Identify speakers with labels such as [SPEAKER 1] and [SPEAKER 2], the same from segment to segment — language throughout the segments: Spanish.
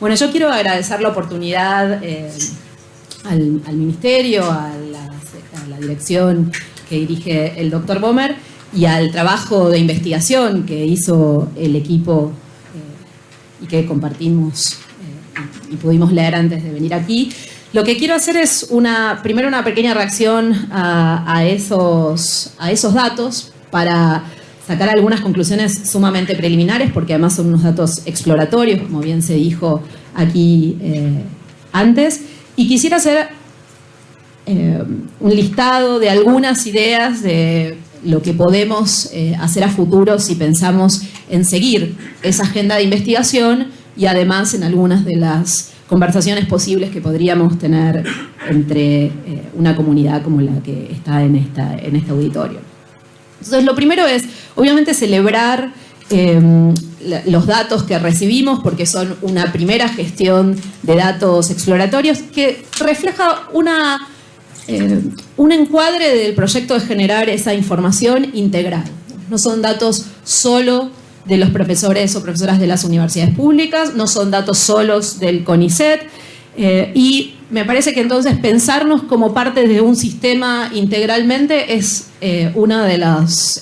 [SPEAKER 1] Bueno, yo quiero agradecer la oportunidad al Ministerio, a la dirección que dirige el doctor Bomer y al trabajo de investigación que hizo el equipo y que compartimos y pudimos leer antes de venir aquí. Lo que quiero hacer es primero una pequeña reacción a esos datos para sacar algunas conclusiones sumamente preliminares, porque además son unos datos exploratorios, como bien se dijo aquí antes. Y quisiera hacer un listado de algunas ideas de lo que podemos hacer a futuro si pensamos en seguir esa agenda de investigación y además en algunas de las conversaciones posibles que podríamos tener entre una comunidad como la que está en este auditorio. Entonces, lo primero es, obviamente, celebrar los datos que recibimos, porque son una primera gestión de datos exploratorios que refleja un encuadre del proyecto de generar esa información integral. No son datos solo de los profesores o profesoras de las universidades públicas, no son datos solos del CONICET, y me parece que entonces pensarnos como parte de un sistema integralmente es uno de los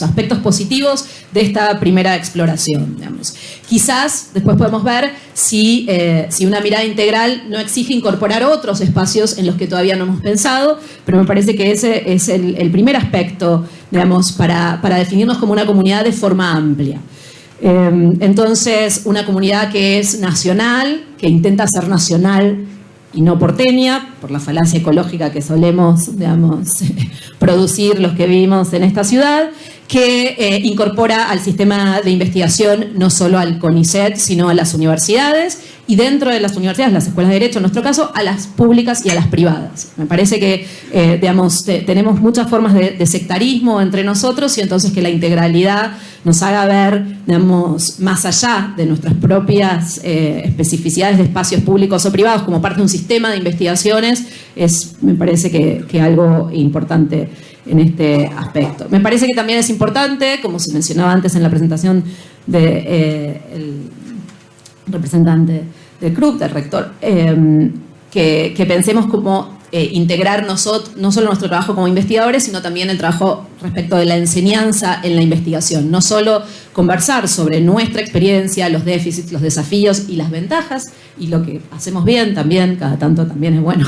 [SPEAKER 1] aspectos positivos de esta primera exploración, digamos. Quizás después podemos ver si una mirada integral no exige incorporar otros espacios en los que todavía no hemos pensado, pero me parece que ese es el primer aspecto, digamos, para definirnos como una comunidad de forma amplia. Entonces, una comunidad que es nacional, que intenta ser nacional y no porteña, por la falacia ecológica que solemos, digamos, producir los que vivimos en esta ciudad, que incorpora al sistema de investigación no solo al CONICET, sino a las universidades, y dentro de las universidades, las escuelas de derecho, en nuestro caso, a las públicas y a las privadas. Me parece que, digamos, tenemos muchas formas de sectarismo entre nosotros, y entonces que la integralidad nos haga ver, digamos, más allá de nuestras propias especificidades de espacios públicos o privados como parte de un sistema de investigaciones, me parece que algo importante en este aspecto. Me parece que también es importante, como se mencionaba antes en la presentación del representante del CRUB, del rector, que pensemos cómo integrar no solo nuestro trabajo como investigadores, sino también el trabajo respecto de la enseñanza en la investigación. No solo conversar sobre nuestra experiencia, los déficits, los desafíos y las ventajas, y lo que hacemos bien también, cada tanto también es bueno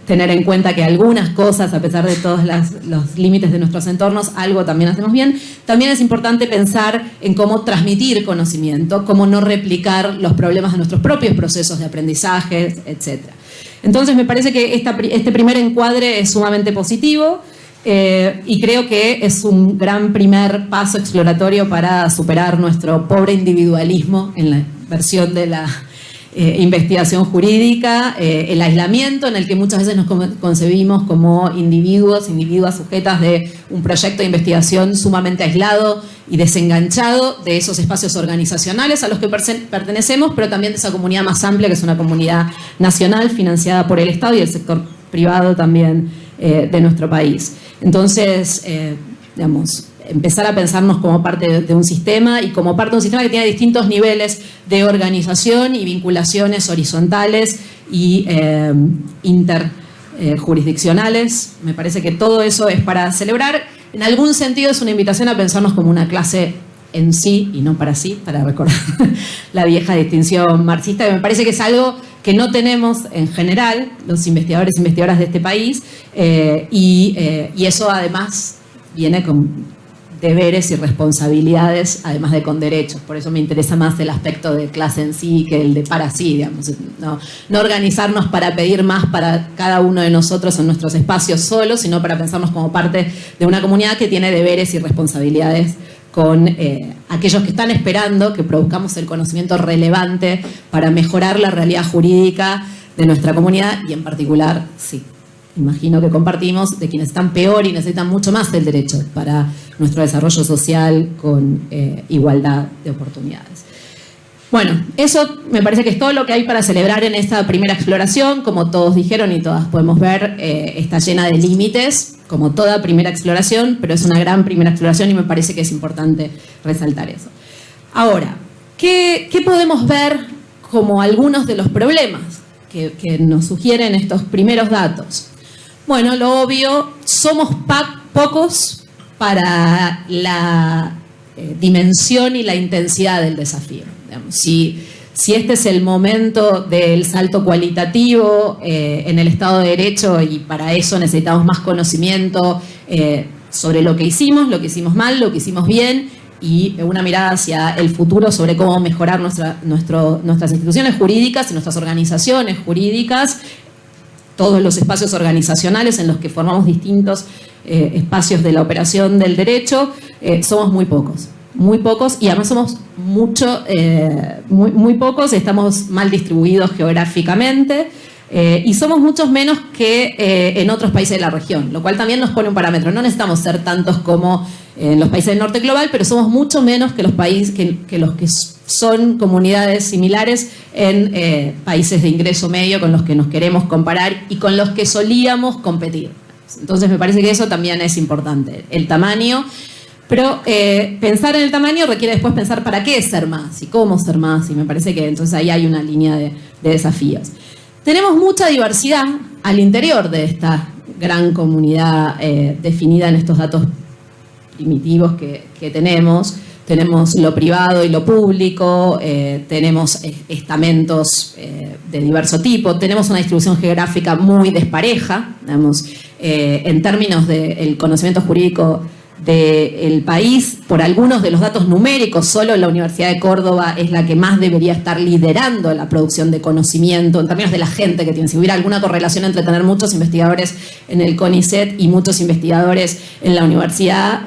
[SPEAKER 1] tener en cuenta que algunas cosas, a pesar de todos los límites de nuestros entornos, algo también hacemos bien. También es importante pensar en cómo transmitir conocimiento, cómo no replicar los problemas de nuestros propios procesos de aprendizaje, etc. Entonces, me parece que este primer encuadre es sumamente positivo y creo que es un gran primer paso exploratorio para superar nuestro pobre individualismo en la versión de la investigación jurídica, el aislamiento en el que muchas veces nos concebimos como individuas sujetas de un proyecto de investigación sumamente aislado y desenganchado de esos espacios organizacionales a los que pertenecemos, pero también de esa comunidad más amplia, que es una comunidad nacional financiada por el Estado y el sector privado también de nuestro país. Entonces, digamos, empezar a pensarnos como parte de un sistema y como parte de un sistema que tiene distintos niveles de organización y vinculaciones horizontales y interjurisdiccionales. Me parece que todo eso es para celebrar. En algún sentido es una invitación a pensarnos como una clase en sí y no para sí, para recordar la vieja distinción marxista, que me parece que es algo que no tenemos en general los investigadores e investigadoras de este país, y eso además viene con deberes y responsabilidades, además de con derechos. Por eso me interesa más el aspecto de clase en sí que el de para sí, digamos. No organizarnos para pedir más para cada uno de nosotros en nuestros espacios solos, sino para pensarnos como parte de una comunidad que tiene deberes y responsabilidades con aquellos que están esperando que produzcamos el conocimiento relevante para mejorar la realidad jurídica de nuestra comunidad y en particular, sí, imagino que compartimos, de quienes están peor y necesitan mucho más del derecho para nuestro desarrollo social con igualdad de oportunidades. Bueno, eso me parece que es todo lo que hay para celebrar en esta primera exploración. Como todos dijeron y todas podemos ver, está llena de límites, como toda primera exploración, pero es una gran primera exploración y me parece que es importante resaltar eso. Ahora, ¿qué podemos ver como algunos de los problemas que nos sugieren estos primeros datos. Bueno, lo obvio, somos pocos para la dimensión y la intensidad del desafío. Digamos, si este es el momento del salto cualitativo en el Estado de Derecho, y para eso necesitamos más conocimiento sobre lo que hicimos mal, lo que hicimos bien, y una mirada hacia el futuro sobre cómo mejorar nuestras instituciones jurídicas y nuestras organizaciones jurídicas, todos los espacios organizacionales en los que formamos distintos espacios de la operación del derecho, somos muy pocos, y además somos muy pocos, estamos mal distribuidos geográficamente, y somos muchos menos que en otros países de la región, lo cual también nos pone un parámetro. No necesitamos ser tantos como en los países del norte global, pero somos mucho menos que los países que los que son comunidades similares en países de ingreso medio con los que nos queremos comparar y con los que solíamos competir. Entonces me parece que eso también es importante, el tamaño. Pero pensar en el tamaño requiere después pensar para qué ser más y cómo ser más, y me parece que entonces ahí hay una línea de desafíos. Tenemos mucha diversidad al interior de esta gran comunidad definida en estos datos primitivos que tenemos. Tenemos lo privado y lo público, tenemos estamentos de diverso tipo, tenemos una distribución geográfica muy despareja, digamos, en términos del conocimiento jurídico del país. Por algunos de los datos numéricos, solo la Universidad de Córdoba es la que más debería estar liderando la producción de conocimiento en términos de la gente que tiene. Si hubiera alguna correlación entre tener muchos investigadores en el CONICET y muchos investigadores en la universidad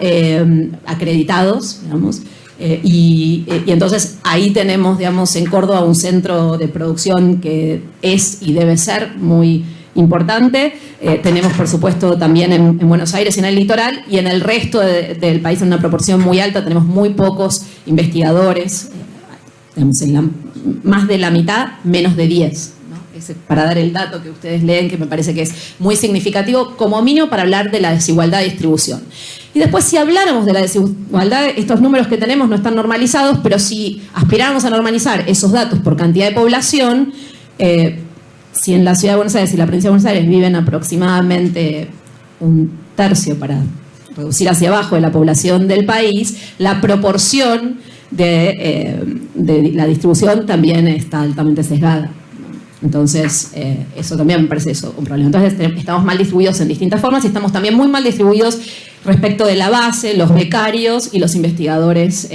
[SPEAKER 1] acreditados, digamos, y entonces ahí tenemos, digamos, en Córdoba un centro de producción que es y debe ser muy importante. Tenemos, por supuesto, también en Buenos Aires y en el litoral, y en el resto del país en una proporción muy alta tenemos muy pocos investigadores, digamos, más de la mitad, menos de 10, ¿no? Para dar el dato que ustedes leen, que me parece que es muy significativo, como mínimo para hablar de la desigualdad de distribución. Y después, si habláramos de la desigualdad, estos números que tenemos no están normalizados, pero si aspiráramos a normalizar esos datos por cantidad de población, si en la Ciudad de Buenos Aires y la Provincia de Buenos Aires viven aproximadamente un tercio, para reducir hacia abajo, de la población del país, la proporción de la distribución también está altamente sesgada. Entonces, eso también me parece un problema. Entonces, estamos mal distribuidos en distintas formas y estamos también muy mal distribuidos respecto de la base, los becarios y los investigadores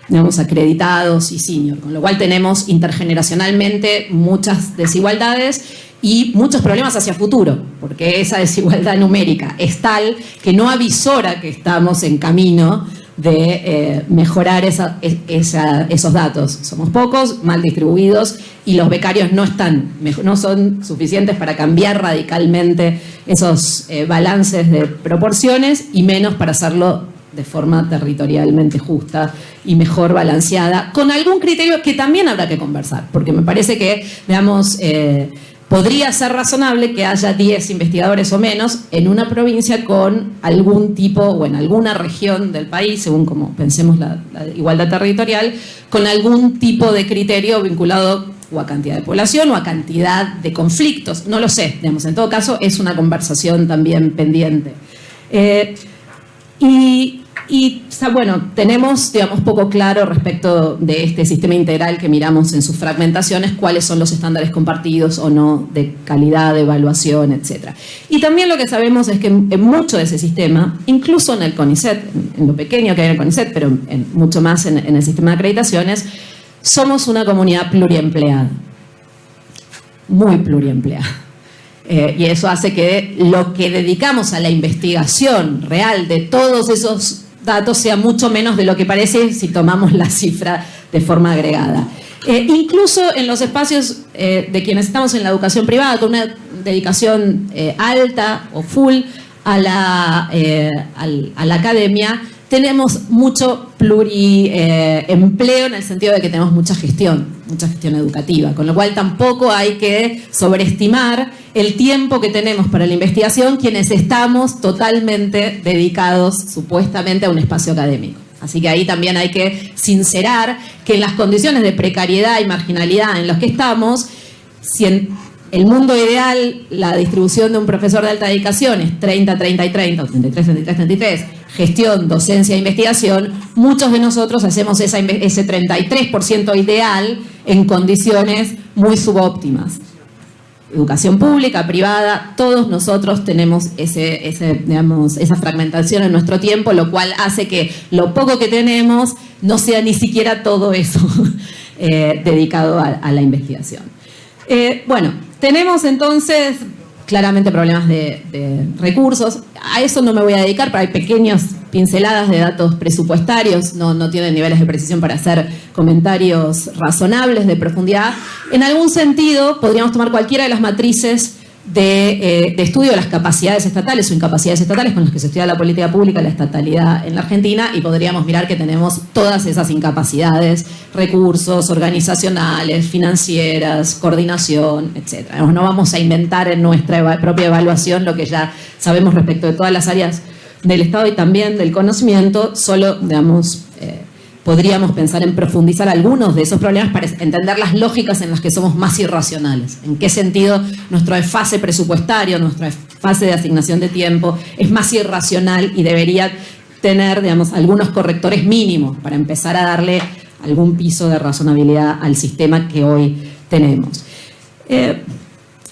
[SPEAKER 1] digamos, acreditados y senior, con lo cual tenemos intergeneracionalmente muchas desigualdades y muchos problemas hacia futuro, porque esa desigualdad numérica es tal que no avisora que estamos en camino de mejorar esos datos. Somos pocos, mal distribuidos, y los becarios no son suficientes para cambiar radicalmente esos balances de proporciones, y menos para hacerlo de forma territorialmente justa y mejor balanceada, con algún criterio que también habrá que conversar, porque me parece que, digamos, podría ser razonable que haya 10 investigadores o menos en una provincia con algún tipo, o en alguna región del país, según como pensemos la igualdad territorial, con algún tipo de criterio vinculado o a cantidad de población o a cantidad de conflictos. No lo sé, digamos, en todo caso es una conversación también pendiente. Y bueno, tenemos, digamos, poco claro respecto de este sistema integral que miramos en sus fragmentaciones, cuáles son los estándares compartidos o no de calidad, de evaluación, etc. Y también lo que sabemos es que en mucho de ese sistema, incluso en el CONICET, en lo pequeño que hay en el CONICET, pero mucho más en el sistema de acreditaciones, somos una comunidad pluriempleada, muy pluriempleada. Y eso hace que lo que dedicamos a la investigación real de todos esos datos sea mucho menos de lo que parece si tomamos la cifra de forma agregada. Incluso en los espacios de quienes estamos en la educación privada, con una dedicación alta o full a la academia, tenemos mucho pluriempleo en el sentido de que tenemos mucha gestión educativa, con lo cual tampoco hay que sobreestimar el tiempo que tenemos para la investigación quienes estamos totalmente dedicados supuestamente a un espacio académico. Así que ahí también hay que sincerar que en las condiciones de precariedad y marginalidad en las que estamos, si en el mundo ideal la distribución de un profesor de alta dedicación es 30, 30 y 30, o 33, 33, 33, gestión, docencia e investigación, muchos de nosotros hacemos ese 33% ideal en condiciones muy subóptimas. Educación pública, privada, todos nosotros tenemos esa fragmentación en nuestro tiempo, lo cual hace que lo poco que tenemos no sea ni siquiera todo eso dedicado a la investigación. Bueno, tenemos entonces claramente problemas de recursos. A eso no me voy a dedicar, pero hay pequeñas pinceladas de datos presupuestarios, no tienen niveles de precisión para hacer comentarios razonables de profundidad. En algún sentido, podríamos tomar cualquiera de las matrices de estudio de las capacidades estatales o incapacidades estatales con las que se estudia la política pública, la estatalidad en la Argentina, y podríamos mirar que tenemos todas esas incapacidades, recursos organizacionales, financieras, coordinación, etc. No vamos a inventar en nuestra propia evaluación lo que ya sabemos respecto de todas las áreas del Estado y también del conocimiento, solo, podríamos pensar en profundizar algunos de esos problemas para entender las lógicas en las que somos más irracionales. En qué sentido nuestro desfase presupuestario, nuestra fase de asignación de tiempo es más irracional y debería tener, algunos correctores mínimos para empezar a darle algún piso de razonabilidad al sistema que hoy tenemos.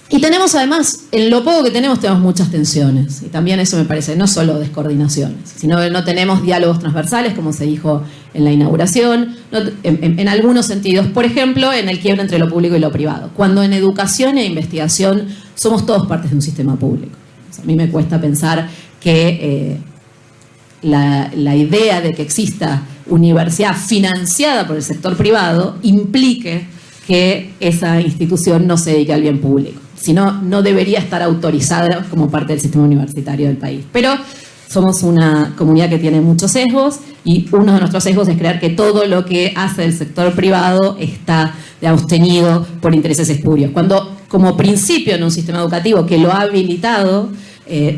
[SPEAKER 1] Y tenemos además, en lo poco que tenemos muchas tensiones, y también eso me parece, no solo descoordinaciones, sino que no tenemos diálogos transversales, como se dijo en la inauguración, en algunos sentidos, por ejemplo, en el quiebre entre lo público y lo privado, cuando en educación e investigación somos todos partes de un sistema público. O sea, a mí me cuesta pensar que la idea de que exista universidad financiada por el sector privado implique que esa institución no se dedique al bien público. Si no, no debería estar autorizada como parte del sistema universitario del país. Pero somos una comunidad que tiene muchos sesgos y uno de nuestros sesgos es creer que todo lo que hace el sector privado está, tenido por intereses espurios. Cuando, como principio en un sistema educativo que lo ha habilitado,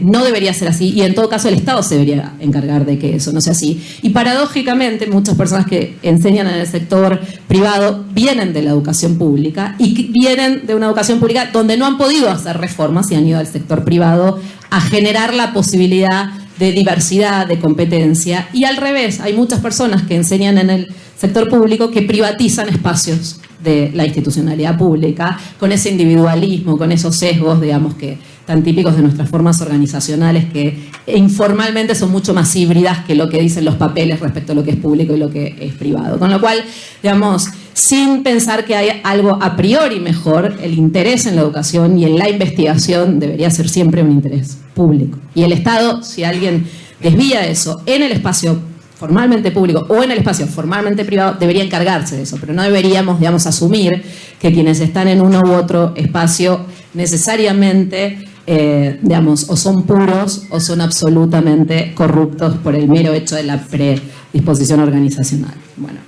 [SPEAKER 1] no debería ser así, y en todo caso el Estado se debería encargar de que eso no sea así. Y paradójicamente muchas personas que enseñan en el sector privado vienen de la educación pública y vienen de una educación pública donde no han podido hacer reformas y han ido al sector privado a generar la posibilidad de diversidad, de competencia, y al revés, hay muchas personas que enseñan en el sector público que privatizan espacios de la institucionalidad pública con ese individualismo, con esos sesgos, que tan típicos de nuestras formas organizacionales que informalmente son mucho más híbridas que lo que dicen los papeles respecto a lo que es público y lo que es privado. Con lo cual, sin pensar que hay algo a priori mejor, el interés en la educación y en la investigación debería ser siempre un interés público. Y el Estado, si alguien desvía eso en el espacio formalmente público o en el espacio formalmente privado, debería encargarse de eso, pero no deberíamos, asumir que quienes están en uno u otro espacio necesariamente, o son puros o son absolutamente corruptos por el mero hecho de la predisposición organizacional. Bueno,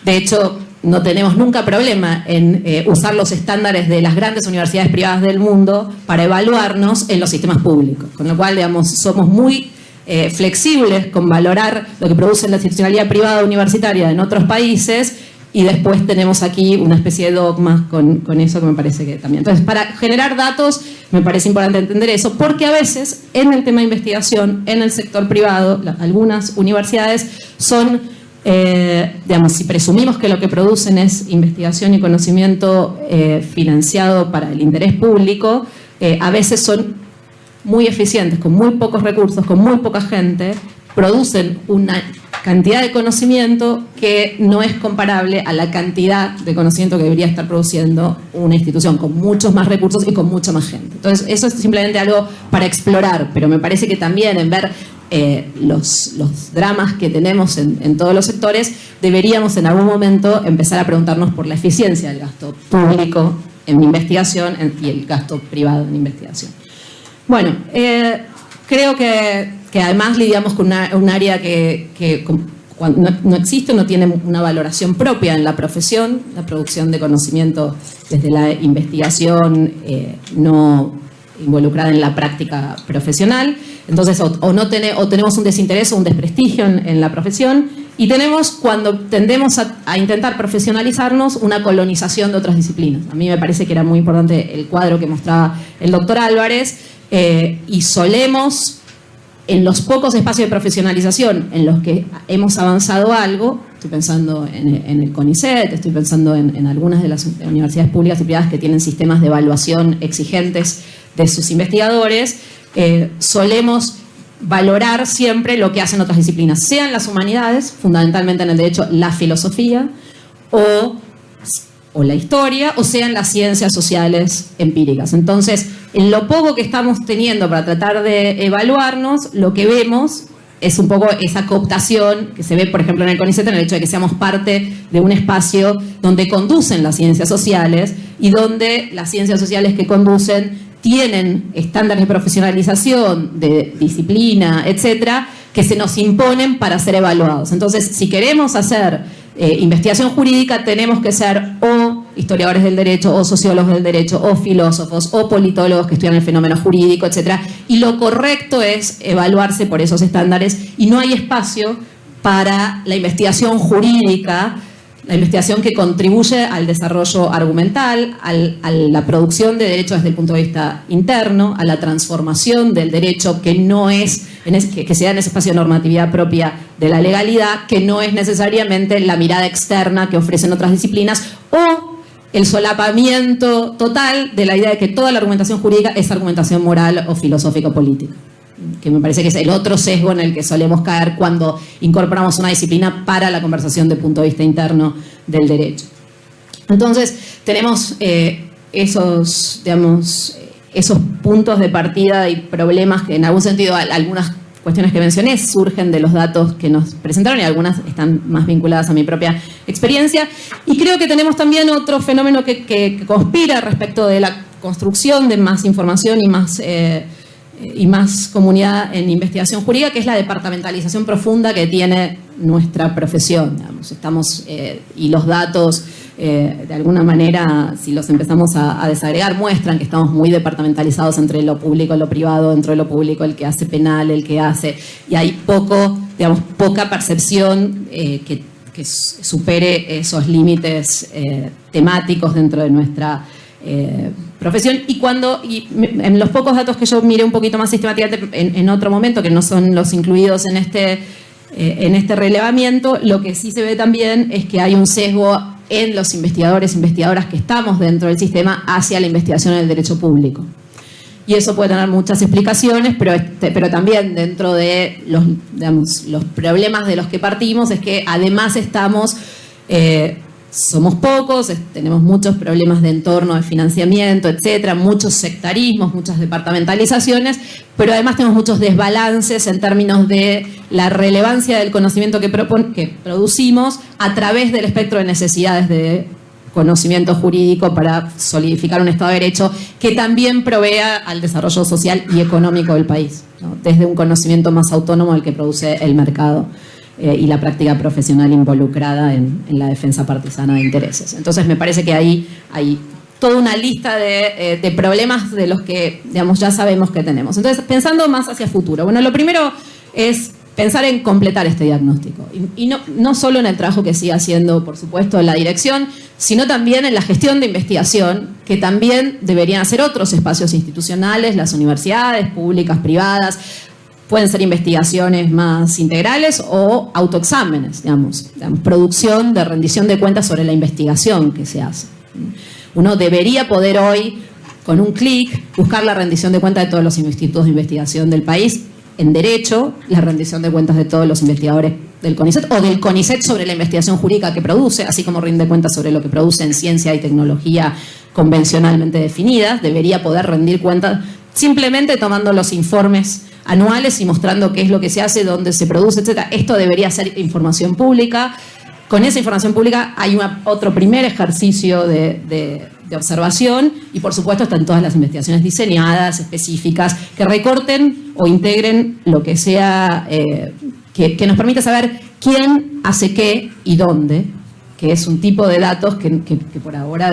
[SPEAKER 1] de hecho, no tenemos nunca problema en usar los estándares de las grandes universidades privadas del mundo para evaluarnos en los sistemas públicos, con lo cual, somos muy flexibles con valorar lo que produce la institucionalidad privada universitaria en otros países, y después tenemos aquí una especie de dogma con eso que me parece que también. Entonces, para generar datos me parece importante entender eso, porque a veces en el tema de investigación, en el sector privado, algunas universidades son, si presumimos que lo que producen es investigación y conocimiento financiado para el interés público, a veces son muy eficientes, con muy pocos recursos, con muy poca gente, producen una cantidad de conocimiento que no es comparable a la cantidad de conocimiento que debería estar produciendo una institución con muchos más recursos y con mucha más gente. Entonces, eso es simplemente algo para explorar, pero me parece que también en ver los dramas que tenemos en todos los sectores, deberíamos en algún momento empezar a preguntarnos por la eficiencia del gasto público en investigación y el gasto privado en investigación. Bueno, creo que además lidiamos con un área que no existe, no tiene una valoración propia en la profesión, la producción de conocimiento desde la investigación no involucrada en la práctica profesional. Entonces, o tenemos un desinterés o un desprestigio en la profesión, Y tenemos, cuando tendemos a intentar profesionalizarnos, una colonización de otras disciplinas. A mí me parece que era muy importante el cuadro que mostraba el doctor Álvarez, y solemos, en los pocos espacios de profesionalización en los que hemos avanzado algo, estoy pensando en el CONICET, estoy pensando en algunas de las universidades públicas y privadas que tienen sistemas de evaluación exigentes de sus investigadores, solemos valorar siempre lo que hacen otras disciplinas, sean las humanidades, fundamentalmente en el derecho, la filosofía, o la historia, o sean las ciencias sociales empíricas. Entonces, en lo poco que estamos teniendo para tratar de evaluarnos, lo que vemos es un poco esa cooptación que se ve, por ejemplo, en el CONICET, en el hecho de que seamos parte de un espacio donde conducen las ciencias sociales y donde las ciencias sociales que conducen tienen estándares de profesionalización, de disciplina, etcétera, que se nos imponen para ser evaluados. Entonces, si queremos hacer investigación jurídica, tenemos que ser o historiadores del derecho, o sociólogos del derecho, o filósofos, o politólogos que estudian el fenómeno jurídico, etcétera. Y lo correcto es evaluarse por esos estándares, y no hay espacio para la investigación jurídica, la investigación que contribuye al desarrollo argumental, a la producción de derecho desde el punto de vista interno, a la transformación del derecho que no es, que se da en ese espacio de normatividad propia de la legalidad, que no es necesariamente la mirada externa que ofrecen otras disciplinas, o el solapamiento total de la idea de que toda la argumentación jurídica es argumentación moral o filosófico-política, que me parece que es el otro sesgo en el que solemos caer cuando incorporamos una disciplina para la conversación de punto de vista interno del derecho. Entonces, tenemos esos puntos de partida y problemas que en algún sentido algunas cuestiones que mencioné surgen de los datos que nos presentaron y algunas están más vinculadas a mi propia experiencia. Y creo que tenemos también otro fenómeno que conspira respecto de la construcción de más información y más comunidad en investigación jurídica, que es la departamentalización profunda que tiene nuestra profesión. Digamos, y los datos, de alguna manera, si los empezamos a desagregar, muestran que estamos muy departamentalizados entre lo público y lo privado, dentro de lo público el que hace penal, el que hace... Y hay poca percepción que supere esos límites temáticos dentro de nuestra profesión. Y en los pocos datos que yo miré un poquito más sistemáticamente en otro momento, que no son los incluidos en este relevamiento, lo que sí se ve también es que hay un sesgo en los investigadores e investigadoras que estamos dentro del sistema hacia la investigación en el derecho público. Y eso puede tener muchas explicaciones, pero también dentro de los problemas de los que partimos es que además somos pocos, tenemos muchos problemas de entorno, de financiamiento, etcétera, muchos sectarismos, muchas departamentalizaciones, pero además tenemos muchos desbalances en términos de la relevancia del conocimiento que producimos a través del espectro de necesidades de conocimiento jurídico para solidificar un Estado de Derecho que también provea al desarrollo social y económico del país, ¿no? Desde un conocimiento más autónomo del que produce el mercado y la práctica profesional involucrada en la defensa partisana de intereses. Entonces me parece que ahí hay toda una lista de problemas de los que, ya sabemos que tenemos. Entonces, pensando más hacia futuro. Bueno, lo primero es pensar en completar este diagnóstico. Y no solo en el trabajo que sigue haciendo, por supuesto, la dirección, sino también en la gestión de investigación, que también deberían hacer otros espacios institucionales, las universidades públicas, privadas. Pueden ser investigaciones más integrales o autoexámenes, producción de rendición de cuentas sobre la investigación que se hace. Uno debería poder hoy, con un clic, buscar la rendición de cuentas de todos los institutos de investigación del país. En derecho, la rendición de cuentas de todos los investigadores del CONICET o del CONICET sobre la investigación jurídica que produce, así como rinde cuentas sobre lo que produce en ciencia y tecnología convencionalmente definidas. Debería poder rendir cuentas simplemente tomando los informes anuales y mostrando qué es lo que se hace, dónde se produce, etc. Esto debería ser información pública. Con esa información pública hay otro primer ejercicio de observación y, por supuesto, están todas las investigaciones diseñadas, específicas, que recorten o integren lo que sea, que nos permita saber quién hace qué y dónde, que es un tipo de datos que por ahora,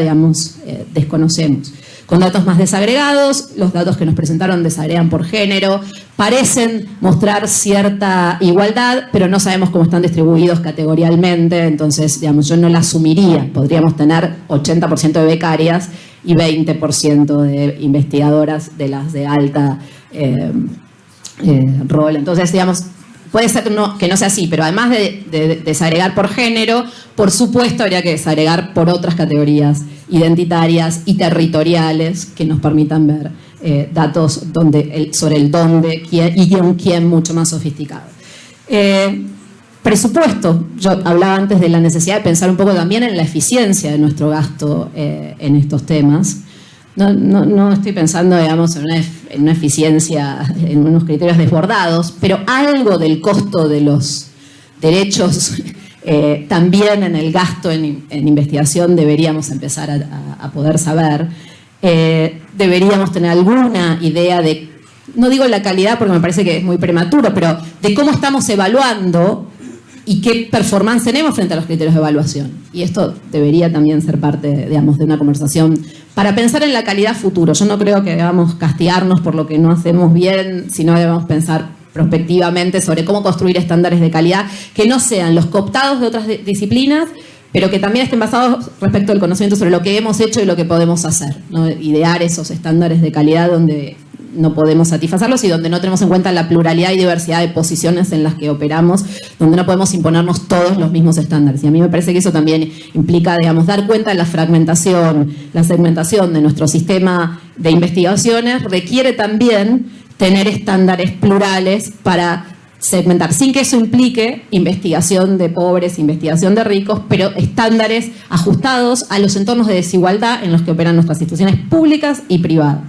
[SPEAKER 1] desconocemos. Con datos más desagregados, los datos que nos presentaron desagregan por género, parecen mostrar cierta igualdad, pero no sabemos cómo están distribuidos categorialmente, entonces, digamos, yo no la asumiría. Podríamos tener 80% de becarias y 20% de investigadoras de las de alta rol. Entonces, digamos, puede ser que no sea así, pero además de desagregar por género, por supuesto habría que desagregar por otras categorías identitarias y territoriales que nos permitan ver datos sobre el dónde y un quién mucho más sofisticado. Presupuesto. Yo hablaba antes de la necesidad de pensar un poco también en la eficiencia de nuestro gasto en estos temas. No estoy pensando, digamos, en una eficiencia, en unos criterios desbordados, pero algo del costo de los derechos también en el gasto en investigación deberíamos empezar a poder saber. Deberíamos tener alguna idea de, no digo la calidad porque me parece que es muy prematuro, pero de cómo estamos evaluando y qué performance tenemos frente a los criterios de evaluación. Y esto debería también ser parte, digamos, de una conversación para pensar en la calidad futuro. Yo no creo que debamos castigarnos por lo que no hacemos bien, sino debemos pensar prospectivamente sobre cómo construir estándares de calidad que no sean los cooptados de otras disciplinas, pero que también estén basados respecto al conocimiento sobre lo que hemos hecho y lo que podemos hacer, ¿no? Idear esos estándares de calidad donde no podemos satisfacerlos y donde no tenemos en cuenta la pluralidad y diversidad de posiciones en las que operamos, donde no podemos imponernos todos los mismos estándares. Y a mí me parece que eso también implica, digamos, dar cuenta de la fragmentación, la segmentación de nuestro sistema de investigaciones, requiere también tener estándares plurales para segmentar, sin que eso implique investigación de pobres, investigación de ricos, pero estándares ajustados a los entornos de desigualdad en los que operan nuestras instituciones públicas y privadas.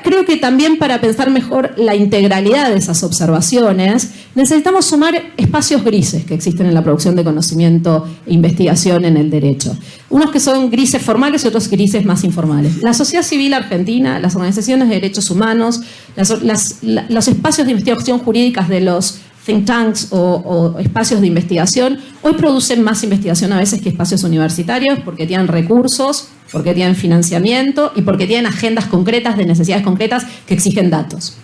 [SPEAKER 1] Creo que también para pensar mejor la integralidad de esas observaciones, necesitamos sumar espacios grises que existen en la producción de conocimiento e investigación en el derecho. Unos que son grises formales y otros grises más informales. La sociedad civil argentina, las organizaciones de derechos humanos, los espacios de investigación jurídicas de los think tanks o espacios de investigación, hoy producen más investigación a veces que espacios universitarios porque tienen recursos, porque tienen financiamiento y porque tienen agendas concretas de necesidades concretas que exigen datos.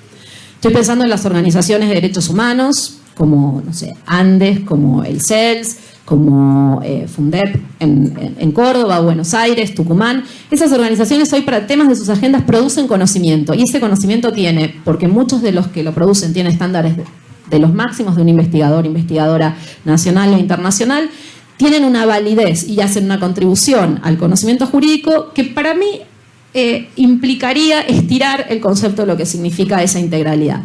[SPEAKER 1] Estoy pensando en las organizaciones de derechos humanos, como, no sé, Andes, como el CELS, como Fundep en Córdoba, Buenos Aires, Tucumán. Esas organizaciones hoy para temas de sus agendas producen conocimiento y ese conocimiento tiene, porque muchos de los que lo producen tienen estándares de los máximos de un investigador, investigadora nacional o internacional, tienen una validez y hacen una contribución al conocimiento jurídico que para mí implicaría estirar el concepto de lo que significa esa integralidad.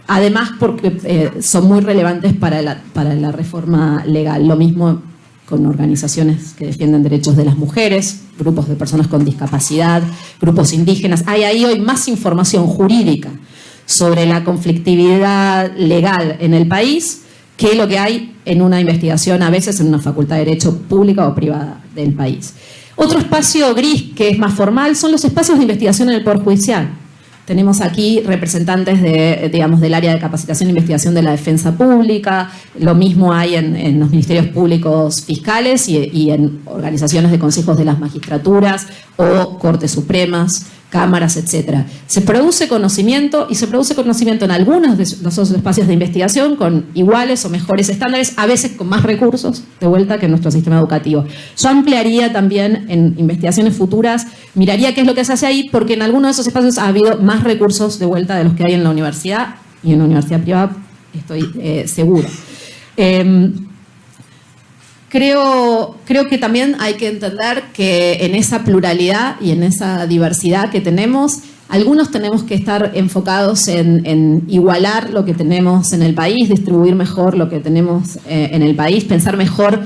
[SPEAKER 1] Además, porque son muy relevantes para la reforma legal. Lo mismo con organizaciones que defienden derechos de las mujeres, grupos de personas con discapacidad, grupos indígenas. Hay ahí hoy más información jurídica sobre la conflictividad legal en el país que lo que hay en una investigación, a veces en una facultad de derecho pública o privada del país. Otro espacio gris que es más formal son los espacios de investigación en el Poder Judicial. Tenemos aquí representantes del área de capacitación e investigación de la defensa pública, lo mismo hay en los ministerios públicos fiscales y en organizaciones de consejos de las magistraturas o cortes supremas, cámaras, etc. Se produce conocimiento y se produce conocimiento en algunos de los espacios de investigación con iguales o mejores estándares, a veces con más recursos, de vuelta, que en nuestro sistema educativo. Yo ampliaría también en investigaciones futuras, miraría qué es lo que se hace ahí, porque en algunos de esos espacios ha habido más recursos de vuelta de los que hay en la universidad, y en la universidad privada estoy segura. Creo que también hay que entender que en esa pluralidad y en esa diversidad que tenemos, algunos tenemos que estar enfocados en igualar lo que tenemos en el país, distribuir mejor lo que tenemos en el país, pensar mejor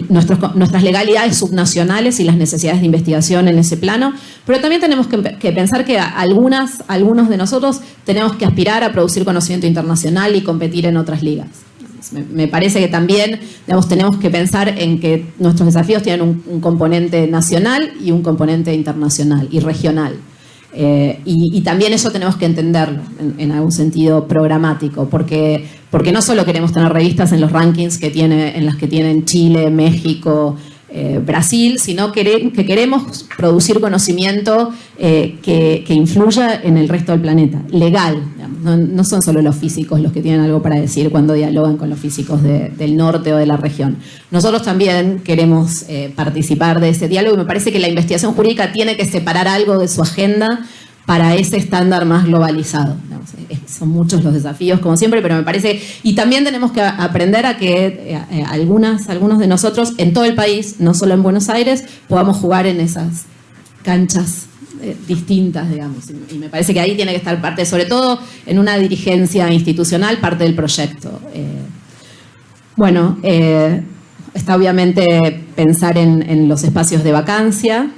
[SPEAKER 1] nuestras legalidades subnacionales y las necesidades de investigación en ese plano, pero también tenemos que pensar que algunos de nosotros tenemos que aspirar a producir conocimiento internacional y competir en otras ligas. Me parece que también, digamos, tenemos que pensar en que nuestros desafíos tienen un componente nacional y un componente internacional y regional. Y también eso tenemos que entenderlo en algún sentido programático, porque no solo queremos tener revistas en los rankings en las que tienen Chile, México, Brasil, sino que queremos producir conocimiento que influya en el resto del planeta, legal. No son solo los físicos los que tienen algo para decir cuando dialogan con los físicos del norte o de la región. Nosotros también queremos participar de ese diálogo y me parece que la investigación jurídica tiene que separar algo de su agenda para ese estándar más globalizado. Son muchos los desafíos, como siempre, pero me parece... Y también tenemos que aprender a que algunos de nosotros, en todo el país, no solo en Buenos Aires, podamos jugar en esas canchas distintas, digamos. Y me parece que ahí tiene que estar parte, sobre todo en una dirigencia institucional, parte del proyecto. Está obviamente pensar en los espacios de vacancia,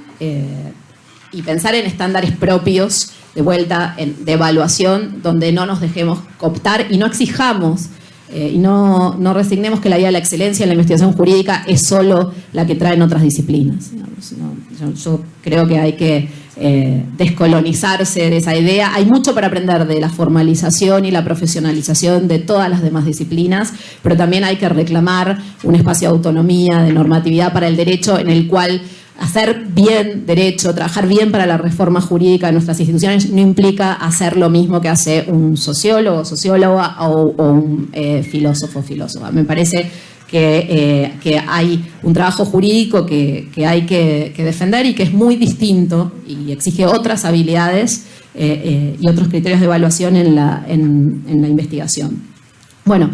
[SPEAKER 1] y pensar en estándares propios, de vuelta, de evaluación, donde no nos dejemos cooptar y no exijamos y no resignemos que la vía de la excelencia en la investigación jurídica es solo la que traen otras disciplinas. Yo creo que hay que descolonizarse de esa idea. Hay mucho para aprender de la formalización y la profesionalización de todas las demás disciplinas, pero también hay que reclamar un espacio de autonomía, de normatividad para el derecho en el cual hacer bien derecho, trabajar bien para la reforma jurídica de nuestras instituciones no implica hacer lo mismo que hace un sociólogo, socióloga o un filósofo, filósofa. Me parece que hay un trabajo jurídico que hay que defender y que es muy distinto y exige otras habilidades y otros criterios de evaluación en la investigación. Bueno,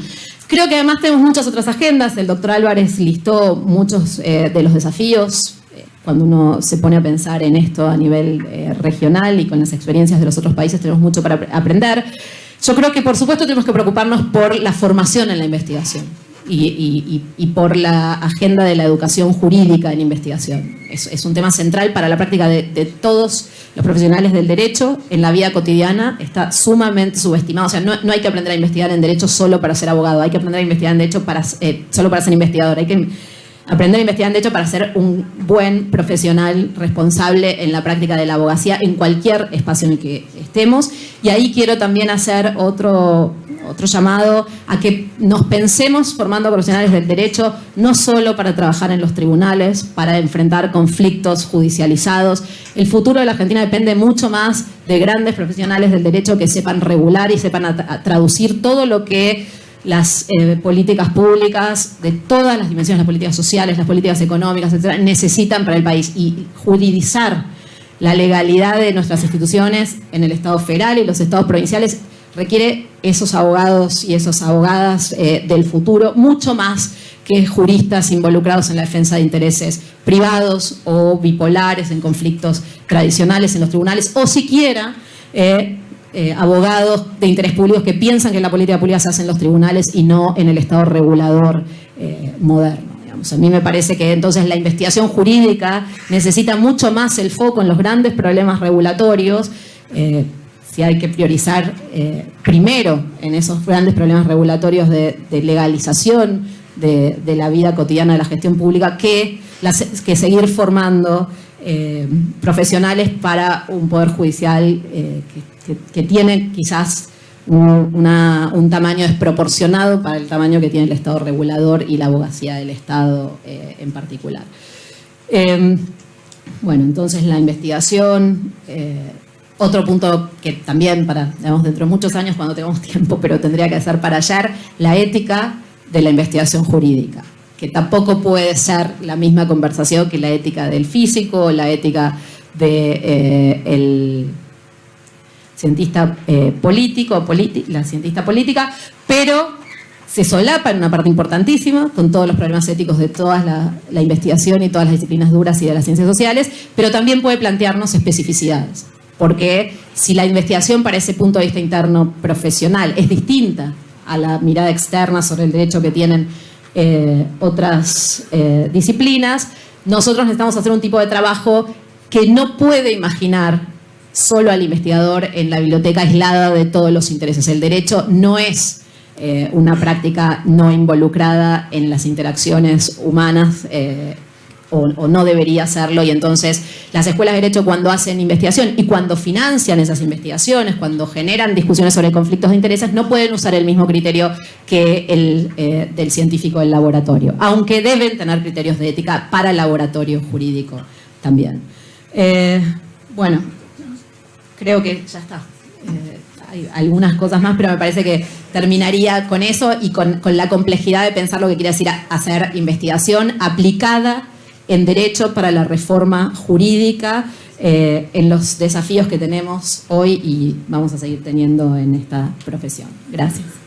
[SPEAKER 1] creo que además tenemos muchas otras agendas. El doctor Álvarez listó muchos de los desafíos cuando uno se pone a pensar en esto a nivel regional y con las experiencias de los otros países tenemos mucho para aprender. Yo creo que, por supuesto, tenemos que preocuparnos por la formación en la investigación y por la agenda de la educación jurídica en investigación. Es un tema central para la práctica de todos los profesionales del derecho en la vida cotidiana. Está sumamente subestimado. O sea, no hay que aprender a investigar en derecho solo para ser abogado. Hay que aprender a investigar en derecho solo para ser investigador. Hay que aprender a investigar en derecho para ser un buen profesional responsable en la práctica de la abogacía en cualquier espacio en el que estemos. Y ahí quiero también hacer otro llamado a que nos pensemos formando profesionales del derecho, no solo para trabajar en los tribunales, para enfrentar conflictos judicializados. El futuro de la Argentina depende mucho más de grandes profesionales del derecho que sepan regular y sepan traducir todo lo que las políticas públicas de todas las dimensiones, las políticas sociales, las políticas económicas, etcétera, necesitan para el país. Y juridizar la legalidad de nuestras instituciones en el Estado federal y los estados provinciales requiere esos abogados y esas abogadas del futuro, mucho más que juristas involucrados en la defensa de intereses privados o bipolares en conflictos tradicionales en los tribunales, o siquiera abogados de interés público que piensan que la política pública se hace en los tribunales y no en el Estado regulador moderno. A mí me parece que entonces la investigación jurídica necesita mucho más el foco en los grandes problemas regulatorios. Si hay que priorizar primero en esos grandes problemas regulatorios de legalización de la vida cotidiana de la gestión pública que seguir formando profesionales para un poder judicial que tiene quizás un tamaño desproporcionado para el tamaño que tiene el Estado regulador y la abogacía del Estado en particular. Entonces la investigación, otro punto que también dentro de muchos años cuando tengamos tiempo, pero tendría que ser para ayer, la ética de la investigación jurídica, que tampoco puede ser la misma conversación que la ética del físico, la ética del cientista político, la cientista política, pero se solapa en una parte importantísima con todos los problemas éticos de toda la investigación y todas las disciplinas duras y de las ciencias sociales, pero también puede plantearnos especificidades, porque si la investigación para ese punto de vista interno profesional es distinta a la mirada externa sobre el derecho que tienen otras disciplinas, nosotros necesitamos hacer un tipo de trabajo que no puede imaginar solo al investigador en la biblioteca aislada de todos los intereses. El derecho no es una práctica no involucrada en las interacciones humanas o no debería hacerlo, y entonces las escuelas de derecho, cuando hacen investigación y cuando financian esas investigaciones, cuando generan discusiones sobre conflictos de intereses, no pueden usar el mismo criterio que el del científico del laboratorio, aunque deben tener criterios de ética para el laboratorio jurídico también. Bueno, creo que ya está. Hay algunas cosas más, pero me parece que terminaría con eso y con la complejidad de pensar lo que quiere decir hacer investigación aplicada en derecho para la reforma jurídica, en los desafíos que tenemos hoy y vamos a seguir teniendo en esta profesión. Gracias.